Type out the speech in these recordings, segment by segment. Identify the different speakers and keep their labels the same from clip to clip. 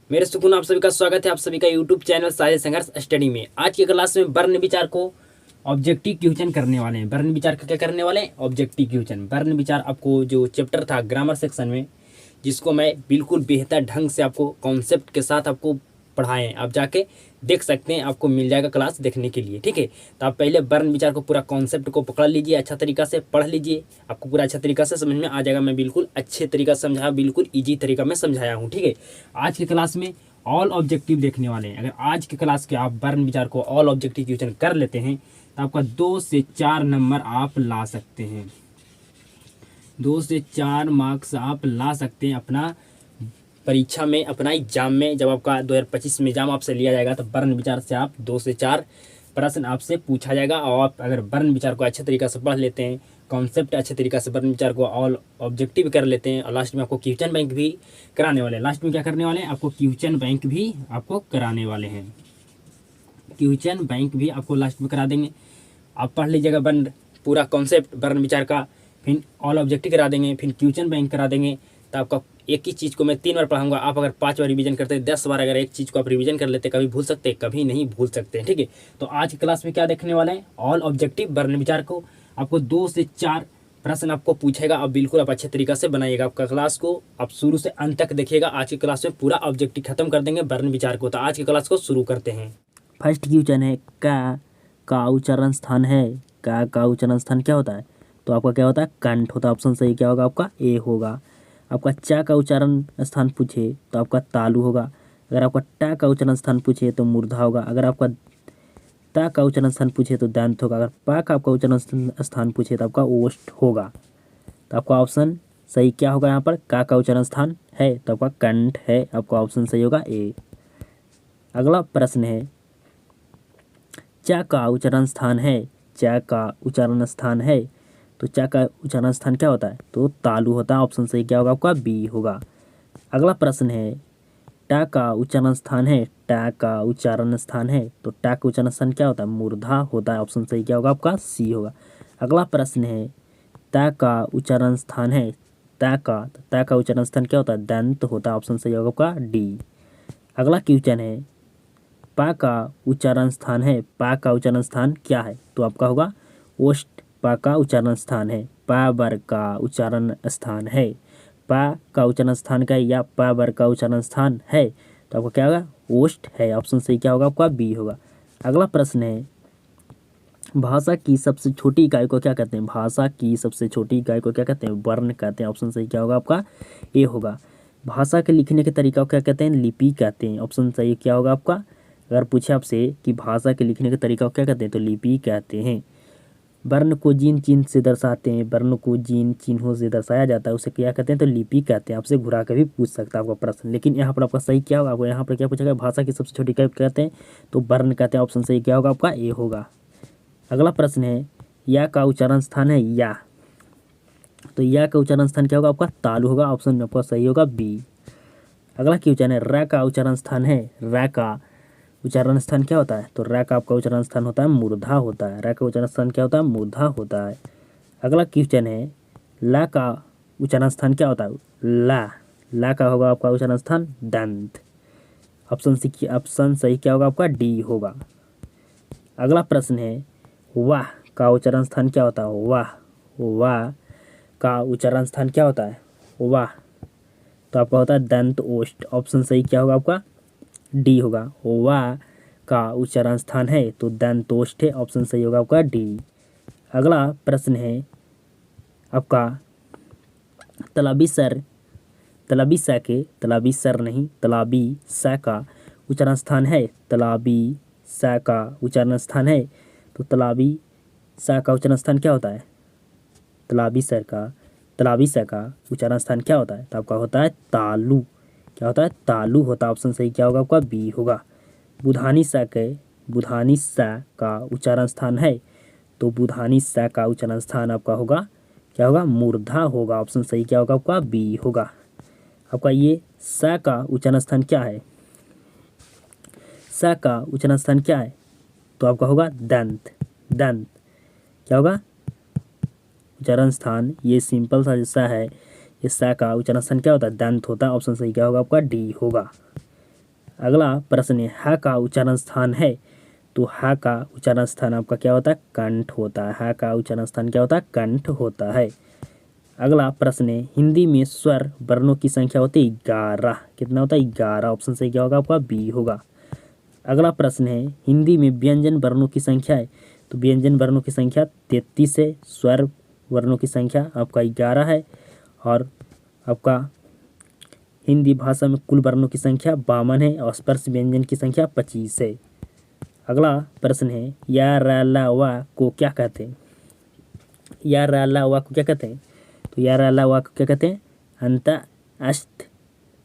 Speaker 1: मेरे सुकून आप सभी का स्वागत है आप सभी का यूट्यूब चैनल सारे संघर्ष स्टडी में। आज की क्लास में वर्ण विचार को ऑब्जेक्टिव क्वेश्चन करने वाले हैं। वर्ण विचार का क्या करने वाले हैं? Objective question. वर्ण विचार आपको जो चैप्टर था ग्रामर सेक्शन में, जिसको मैं बिल्कुल बेहतर ढंग से आपको कॉन्सेप्ट के साथ आपको पढ़ाए हैं, आप जाके देख सकते हैं, आपको मिल जाएगा क्लास देखने के लिए। ठीक है, तो आप पहले वर्ण विचार को पूरा कॉन्सेप्ट को पकड़ लीजिए, अच्छा तरीका से पढ़ लीजिए, आपको पूरा अच्छा तरीका से समझ में आ जाएगा। मैं बिल्कुल अच्छे तरीका से समझाया, बिल्कुल ईजी तरीका में समझाया हूँ। ठीक है, आज की क्लास में ऑल ऑब्जेक्टिव देखने वाले हैं। अगर आज की क्लास के आप वर्ण विचार को ऑल ऑब्जेक्टिव क्वेश्चन कर लेते हैं तो आपका 2 से 4 नंबर आप ला सकते हैं। 2 से 4 मार्क्स आप ला सकते हैं अपना परीक्षा में, अपना एग्जाम में। जब आपका 2025 में एग्जाम आपसे लिया जाएगा तो वर्ण विचार से आप 2 से 4 प्रश्न आपसे पूछा जाएगा। और आप अगर वर्ण विचार को अच्छे तरीके से पढ़ लेते हैं, कॉन्सेप्ट अच्छे तरीके से वर्ण विचार को ऑल ऑब्जेक्टिव कर लेते हैं, और लास्ट में आपको क्वेश्चन बैंक भी कराने वाले हैं। लास्ट में क्या करने वाले हैं? आपको क्वेश्चन बैंक भी आपको कराने वाले हैं। क्वेश्चन बैंक भी आपको लास्ट में करा देंगे। आप पढ़ लीजिएगा वर्ण पूरा कॉन्सेप्ट वर्ण विचार का, फिर ऑल ऑब्जेक्टिव करा देंगे, फिर क्वेश्चन बैंक करा देंगे। तो आपका एक ही चीज़ को मैं 3 बार पढ़ाऊंगा। आप अगर 5 बार रिवीजन करते हैं, 10 बार अगर एक चीज़ को आप रिवीजन कर लेते, कभी भूल सकते, कभी नहीं भूल सकते। ठीक है, तो आज की क्लास में क्या देखने वाले हैं? ऑल ऑब्जेक्टिव वर्ण विचार को आपको 2 से 4 प्रश्न आपको पूछेगा। अब बिल्कुल आप अच्छे तरीके से बनाइएगा। आपका क्लास को आप शुरू से अंत तक देखिएगा। आज की क्लास में पूरा ऑब्जेक्टिव खत्म कर देंगे वर्ण विचार को। तो आज की क्लास को शुरू करते हैं।
Speaker 2: फर्स्ट क्वेश्चन है का उच्चारण स्थान है। का उच्चारण स्थान क्या होता है? तो आपका क्या होता है? कंठ होता है। ऑप्शन सही क्या होगा? आपका ए होगा। आपका चा का उच्चारण स्थान पूछे तो आपका तालु होगा। अगर आपका टा का उच्चारण स्थान पूछे तो मूर्धा होगा। अगर आपका ता का उच्चारण स्थान पूछे तो दंत होगा। अगर पा का आपका उच्चारण स्थान पूछे तो आपका ओष्ठ होगा। तो आपका ऑप्शन सही क्या होगा? यहाँ पर का उच्चारण स्थान है तो आपका कंठ है। आपका ऑप्शन सही होगा ए। अगला प्रश्न है चा का उच्चारण स्थान है। चा का उच्चारण स्थान है तो चा का उच्चारण स्थान क्या होता है? तो तालु होता है। ऑप्शन सही क्या होगा? आपका बी होगा। अगला प्रश्न है टा का उच्चारण स्थान है। टा का उच्चारण स्थान है तो टा का उच्चारण स्थान क्या होता है? मूर्धा होता है। ऑप्शन सही क्या होगा? आपका सी होगा। अगला प्रश्न है ता का उच्चारण स्थान है। ता का उच्चारण स्थान क्या होता है? दंत होता है। ऑप्शन सही होगा आपका डी। अगला क्वेश्चन है पा का उच्चारण स्थान है। पा का उच्चारण स्थान क्या है? तो आपका होगा ओष्ठ। पा का उच्चारण स्थान है। पा बर का उच्चारण स्थान है। पा का उच्चारण स्थान का है या पा बर का उच्चारण स्थान है तो आपका क्या होगा? ओष्ठ है। ऑप्शन सही क्या होगा? आपका बी होगा। अगला प्रश्न है भाषा की सबसे छोटी इकाई को क्या कहते हैं? भाषा की सबसे छोटी इकाई को क्या कहते हैं? वर्ण कहते हैं। ऑप्शन सही क्या होगा? आपका ए होगा। भाषा के लिखने के तरीका को क्या कहते हैं? लिपि कहते हैं। ऑप्शन सही क्या होगा? आपका अगर पूछे आपसे कि भाषा के लिखने के तरीका को क्या कहते हैं तो लिपि कहते हैं। वर्ण को जिन चिन्ह से दर्शाते हैं, वर्ण को जिन चिन्हों से दर्शाया जाता है उसे क्या कहते हैं? तो लिपि कहते हैं। आपसे घुरा के भी पूछ सकता है आपका प्रश्न, लेकिन यहाँ पर आपका सही क्या होगा? आपको यहाँ पर क्या पूछा गया? भाषा की सबसे छोटी इकाई कहते हैं तो वर्ण कहते हैं। ऑप्शन सही क्या होगा? आपका ए होगा। अगला प्रश्न है या का उच्चारण स्थान है। या तो या का उच्चारण स्थान क्या होगा? आपका तालु होगा। ऑप्शन में आपका सही होगा बी। अगला क्वेश्चन है रा का उच्चारण स्थान है। रा का उच्चारण स्थान क्या होता है? तो रा का आपका उच्चारण स्थान होता है मूर्धा होता है। रा का उच्चारण स्थान क्या होता है? मूर्धा होता है। अगला क्वेश्चन है ला का उच्चारण स्थान क्या होता है? ला का होगा आपका उच्चारण स्थान दंत। ऑप्शन सही क्या होगा? आपका डी होगा। अगला प्रश्न है वाह का उच्चारण स्थान क्या होता है? वाह का उच्चारण स्थान क्या होता है? वाह तो आपका होता है दंत ओष्ठ। ऑप्शन सही क्या होगा? आपका डी होगा। वाह का उच्चारण स्थान है तो दंतोष्ठ है। ऑप्शन सही होगा आपका डी। अगला प्रश्न है आपका तलाबी सा का उच्चारण स्थान है। तलाबी सा का उच्चारण स्थान है तो तलाबी सा का उच्चारण स्थान क्या होता है? तलाबी सा का उच्चारण स्थान क्या होता है? तो आपका होता है तालु। क्या होता है? तालु होता है। ऑप्शन सही क्या होगा? आपका बी होगा। बुधानी सा का उच्चारण स्थान है तो बुधानी सा का उच्चारण स्थान आपका होगा क्या होगा? मूर्धा होगा। ऑप्शन सही क्या होगा? आपका बी होगा। आपका ये सा का उच्चारण स्थान क्या है? सा का उच्चारण स्थान क्या है? तो आपका होगा दंत। क्या होगा? उच्चारण स्थान ये सिंपल सा सा है, ये सा का उच्चारण स्थान क्या होता है? दंत होता है। ऑप्शन सही क्या होगा? आपका डी होगा। अगला प्रश्न है ह का उच्चारण स्थान है, तो ह का उच्चारण स्थान आपका क्या होता है? कंठ होता है। ह का उच्चारण स्थान क्या होता है? कंठ होता है। अगला प्रश्न है हिंदी में स्वर वर्णों की संख्या होती है 11। कितना होता है? 11। ऑप्शन सही क्या होगा आपका? बी होगा। अगला प्रश्न है हिंदी में व्यंजन वर्णों की संख्या है, तो व्यंजन वर्णों की संख्या 33 है। स्वर वर्णों की संख्या आपका 11 है। और आपका हिंदी भाषा में कुल वर्णों की संख्या 52 है और स्पर्श व्यंजन की संख्या 25 है। अगला प्रश्न है या रा ला वा को क्या कहते हैं? या रा ला वा को क्या कहते हैं? तो या रा ला वा को क्या कहते हैं? अंत अष्ट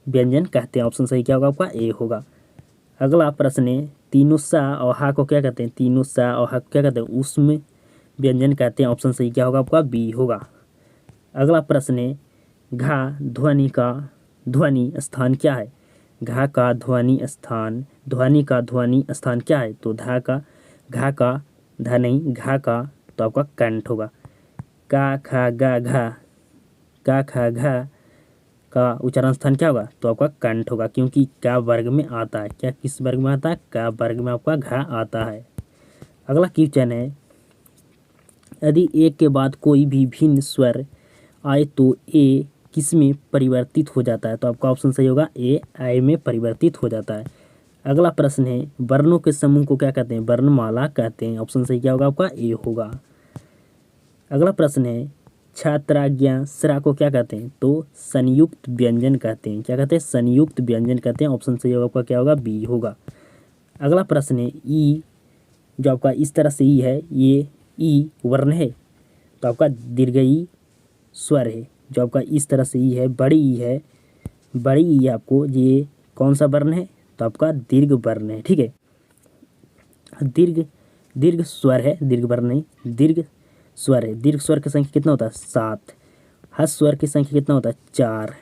Speaker 2: व्यंजन कहते हैं। ऑप्शन सही क्या होगा आपका? ए होगा। अगला प्रश्न है तीनों सा और हा को क्या कहते हैं? तीनों सा और हा को क्या कहते हैं? उसमें व्यंजन कहते हैं। ऑप्शन सही क्या होगा आपका? बी होगा। अगला प्रश्न है घा ध्वनि का ध्वनि स्थान क्या है? घा का ध्वनि स्थान क्या है? तो घा का धा नहीं, घा का तो आपका कंठ होगा। का खा गा घा का उच्चारण स्थान क्या होगा? तो आपका कंठ होगा, क्योंकि का वर्ग में आता है। क्या किस वर्ग में आता है? का वर्ग में आपका घा आता है। अगला क्वेश्चन है यदि एक के बाद कोई भी भिन्न स्वर आए तो ए किस में परिवर्तित हो जाता है? तो आपका ऑप्शन सही होगा ए आय में परिवर्तित हो जाता है। अगला प्रश्न है वर्णों के समूह को क्या कहते हैं? वर्णमाला कहते हैं। ऑप्शन सही क्या होगा आपका? ए होगा। अगला प्रश्न है छात्राज्ञा स्रा को क्या कहते हैं? तो संयुक्त व्यंजन कहते हैं। क्या कहते हैं? संयुक्त व्यंजन कहते हैं। ऑप्शन सही होगा आपका क्या होगा? बी होगा। अगला प्रश्न है ई जो आपका इस तरह से ई है, ये ई वर्ण है, तो आपका दीर्घई स्वर है। जो आपका इस तरह से ई है, बड़ी ई है, बड़ी ई आपको ये कौन सा वर्ण है? तो आपका दीर्घ वर्ण है। ठीक है, दीर्घ स्वर है, दीर्घ वर्ण नहीं, दीर्घ स्वर है। दीर्घ स्वर की संख्या कितना होता है? 7। हस स्वर की संख्या कितना होता है? 4।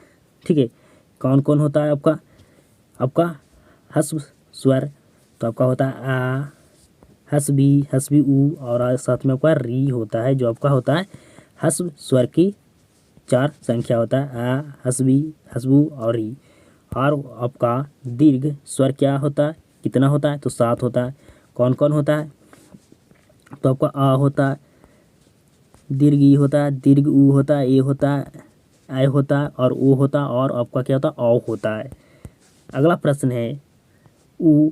Speaker 2: ठीक है, कौन कौन होता है आपका हस स्वर? तो आपका होता है आ, हस भी ऊ और साथ में आपका री होता है। जो आपका होता है हस स्वर की 4 संख्या होता है आ, हसबी, हसबू और री। और आपका दीर्घ स्वर क्या होता है? कितना होता है? तो 7 होता है। कौन कौन होता है? तो आपका आ होता है, दीर्घ ई होता है, दीर्घ ऊ होता है, ए होता है, आय होता है और ओ होता है और आपका क्या होता है? औ होता है। अगला प्रश्न है ऊ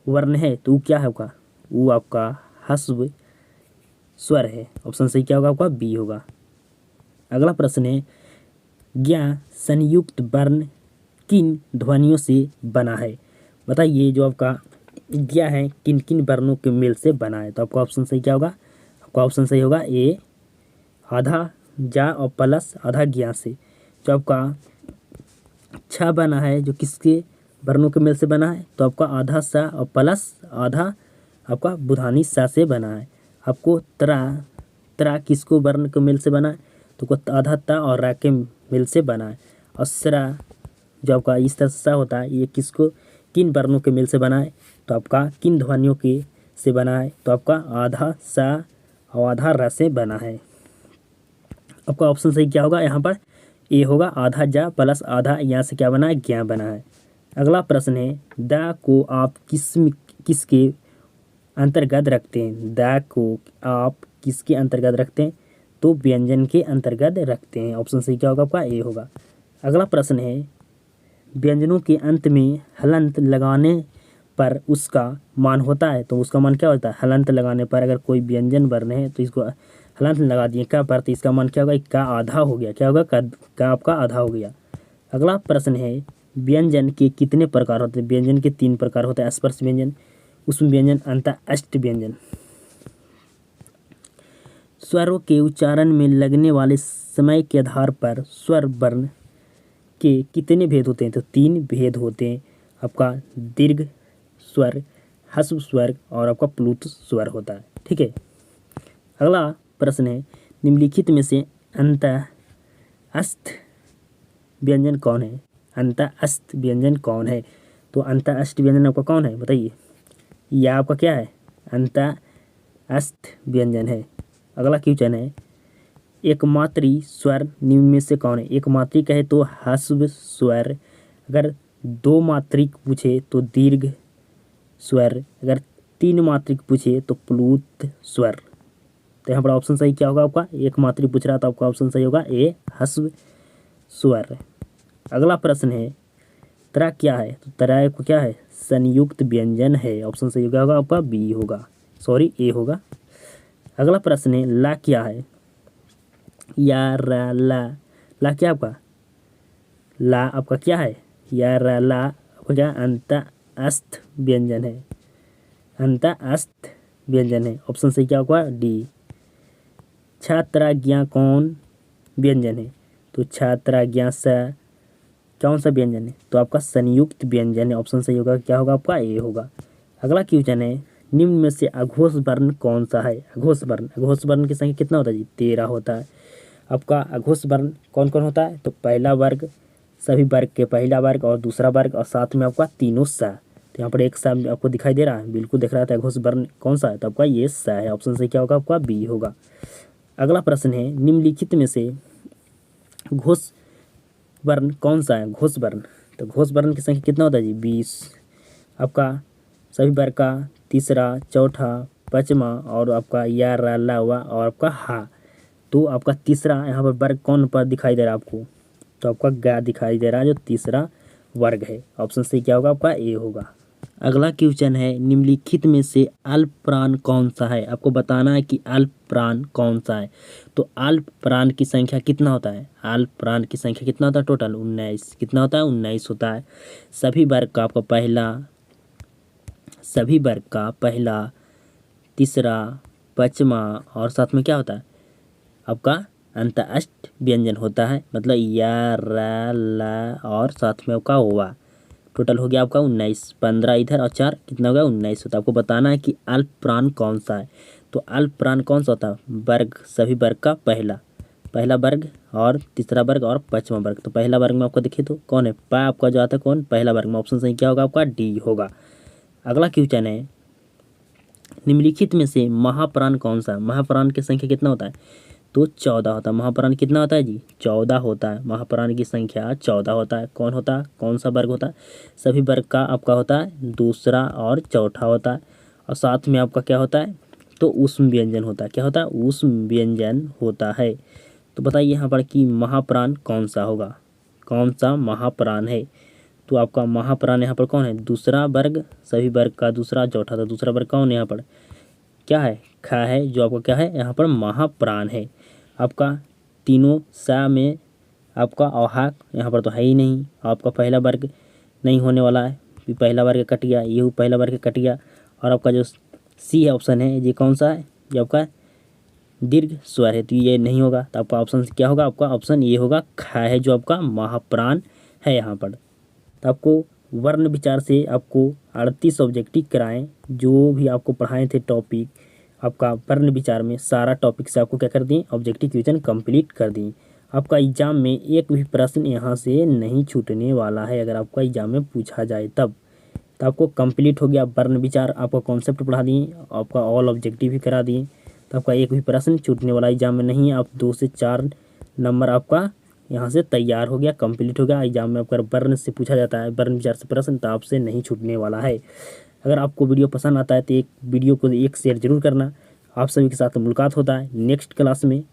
Speaker 2: वर्ण है तो ऊ क्या है आपका? ऊ आपका हस्व स्वर है। ऑप्शन सही क्या होगा आपका? बी होगा। अगला प्रश्न है ज्ञ संयुक्त वर्ण किन ध्वनियों से बना है? बताइए जो आपका ज्ञ है किन किन वर्णों के मेल से बना है? तो आपका ऑप्शन सही क्या होगा? आपका ऑप्शन सही होगा ए आधा जा और प्लस आधा ज्ञ से। जो आपका छ बना है जो किसके वर्णों के मेल से बना है? तो आपका आधा सा और प्लस आधा आपका बुधानी सा से बना है। आपको त्रा किसको वर्ण के मेल से बना है? तो आधा ता और रा के मेल से बना है। और सरा जो आपका इस तरह सा होता है, ये किसको किन वर्णों के मेल से बना है? तो आपका किन ध्वनियों के से बना है? तो आपका आधा सा और आधा रा से बना है। आपका ऑप्शन सही क्या होगा? यहाँ पर ए होगा, आधा जा प्लस आधा यहाँ से क्या बना है? ज्ञ बना है। अगला प्रश्न है द को आप किसके अंतर्गत रखते हैं? द को आप किसके अंतर्गत रखते हैं? तो व्यंजन के अंतर्गत रखते हैं। ऑप्शन सही क्या होगा आपका? ए होगा। अगला प्रश्न है व्यंजनों के अंत में हलंत लगाने पर उसका मान होता है, तो उसका मान क्या होता है? हलंत लगाने पर अगर कोई व्यंजन वर्ण है तो इसको हलंत लगा दिए का पर, तो इसका मान क्या होगा? का आधा हो गया। क्या होगा? का आपका आधा हो गया। अगला प्रश्न है व्यंजन के कितने प्रकार होते हैं? व्यंजन के 3 प्रकार होते हैं, स्पर्श व्यंजन, उसमें व्यंजन, अंत अष्ट व्यंजन। स्वरों के उच्चारण में लगने वाले समय के आधार पर स्वर वर्ण के कितने भेद होते हैं? तो 3 भेद होते हैं। आपका दीर्घ स्वर, ह्रस्व स्वर और आपका प्लुत स्वर होता है। ठीक है, अगला प्रश्न है निम्नलिखित में से अंत अस्त व्यंजन कौन है? अंत अस्त व्यंजन कौन है? तो अंत अष्ट व्यंजन आपका कौन है? बताइए। यह आपका क्या है? अंत अस्त व्यंजन है। अगला क्वेश्चन है एकमात्री स्वर निम्न में से कौन है? एकमात्री कहे तो ह्रस्व स्वर, अगर 2 मात्रिक पूछे तो दीर्घ स्वर, अगर 3 मात्रिक पूछे तो प्लुत स्वर। तो यहाँ पर ऑप्शन सही क्या होगा आपका, 1 मात्रिक पूछ रहा तो आपका ऑप्शन सही होगा ए ह्रस्व स्वर। अगला प्रश्न है त्रा क्या है, तो त्रा को क्या है, संयुक्त व्यंजन है। ऑप्शन सही होगा आपका बी होगा, सॉरी ए होगा। अगला प्रश्न है ला क्या है, या रा ला, ला क्या आपका, ला आपका क्या है, या रा ला आपका क्या अंत अस्त व्यंजन है, अंत अस्त व्यंजन है। ऑप्शन सही क्या होगा डी। छात्राज्ञा कौन व्यंजन है, तो छात्राज्ञा सा कौन सा व्यंजन है, तो आपका संयुक्त व्यंजन है। ऑप्शन सही होगा क्या होगा आपका ए होगा। अगला क्वेश्चन है निम्न में से अघोष वर्ण कौन सा है। अघोष वर्ण, अघोष वर्ण की संख्या कितना होता है जी, 13 होता है। आपका अघोष वर्ण कौन कौन होता है, तो पहला वर्ग, सभी वर्ग के पहला वर्ग और दूसरा वर्ग और साथ में आपका तीनों सा। तो यहाँ पर एक सा आपको दिखाई दे रहा है, बिल्कुल दिख रहा था। अघोष वर्ण कौन सा है, तो आपका ये सा है। ऑप्शन सही क्या होगा आपका बी होगा। अगला प्रश्न है निम्नलिखित में से घोष वर्ण कौन सा है, घोष वर्ण, तो घोष वर्ण की संख्या कितना होता है जी 20। आपका सभी वर्ग का तीसरा, चौथा, पाँचवा और आपका या रा ला हुआ और आपका हा। तो आपका तीसरा यहाँ पर वर्ग कौन पर दिखाई दे रहा है आपको, तो आपका गा दिखाई दे रहा है जो तीसरा वर्ग है। ऑप्शन सही क्या होगा आपका ए होगा। अगला क्वेश्चन है निम्नलिखित में से अल्प प्राण कौन सा है। आपको बताना है कि अल्प प्राण कौन सा है। तो अल्प प्राण की संख्या कितना होता है, अल्प प्राण की संख्या कितना होता है टोटल 19। कितना होता है 19 होता है। सभी वर्ग का आपका पहला, सभी वर्ग का पहला, तीसरा, पाँचवा और साथ में क्या होता है आपका अंत अष्ट व्यंजन होता है, मतलब या रा ला और साथ में आपका हुआ। टोटल हो गया आपका 19, 15 इधर और 4 कितना हो गया 19 होता है। आपको बताना है कि अल्प प्राण कौन सा है। तो अल्प प्राण कौन सा होता है, वर्ग, सभी वर्ग का पहला, पहला वर्ग और तीसरा वर्ग और पाँचवा वर्ग। तो पहला वर्ग में आपको देखिए तो कौन है, पा आपका जो आता है कौन, पहला वर्ग में। ऑप्शन सही क्या होगा आपका डी होगा। अगला क्वेश्चन है निम्नलिखित में से महाप्राण कौन सा है। महाप्राण की संख्या कितना होता है, तो 14 होता है। महाप्राण कितना होता है जी 14 होता है। महाप्राण की संख्या 14 होता है। कौन होता है, कौन सा वर्ग होता है, सभी वर्ग का आपका होता है दूसरा और चौथा होता है और साथ में आपका क्या होता है, तो ऊष्म व्यंजन होता है। क्या होता है, ऊष्म व्यंजन होता है। तो बताइए यहाँ पर कि महाप्राण कौन सा होगा, कौन सा महाप्राण है। तो आपका महाप्राण यहाँ पर कौन है, दूसरा वर्ग, सभी वर्ग का दूसरा चौथा। तो दूसरा वर्ग कौन है यहाँ पर, क्या है, खा है, जो आपका क्या है यहाँ पर महाप्राण है। आपका तीनों सा में आपका औहाक यहाँ पर तो है ही नहीं। आपका पहला वर्ग नहीं होने वाला है, पहला वर्ग कट गया, ये पहला वर्ग कट गया। और आपका जो सी है ऑप्शन है ये कौन सा है, ये आपका दीर्घ स्वर है, तो ये नहीं होगा। तो आपका ऑप्शन क्या होगा, आपका ऑप्शन ये होगा खा है, जो आपका महाप्राण है यहाँ पर। तो आपको वर्ण विचार से आपको 38 ऑब्जेक्टिव कराएं, जो भी आपको पढ़ाए थे टॉपिक आपका वर्ण विचार में, सारा टॉपिक से आपको क्या कर दिए, ऑब्जेक्टिव क्वेश्चन कंप्लीट कर दिए। आपका एग्जाम में एक भी प्रश्न यहाँ से नहीं छूटने वाला है, अगर आपका एग्जाम में पूछा जाए तब। तो आपको कंप्लीट हो गया वर्ण विचार, आपका कॉन्सेप्ट पढ़ा दिए, आपका ऑल ऑब्जेक्टिव भी करा दिए। तो आपका एक भी प्रश्न छूटने वाला एग्जाम में नहीं है। आप 2 से 4 नंबर आपका यहाँ से तैयार हो गया, कंप्लीट हो गया। एग्जाम में आपका वर्ण से पूछा जाता है, वर्ण विचार से प्रश्न, तो आपसे नहीं छूटने वाला है। अगर आपको वीडियो पसंद आता है तो एक वीडियो को एक शेयर जरूर करना। आप सभी के साथ मुलाकात होता है नेक्स्ट क्लास में।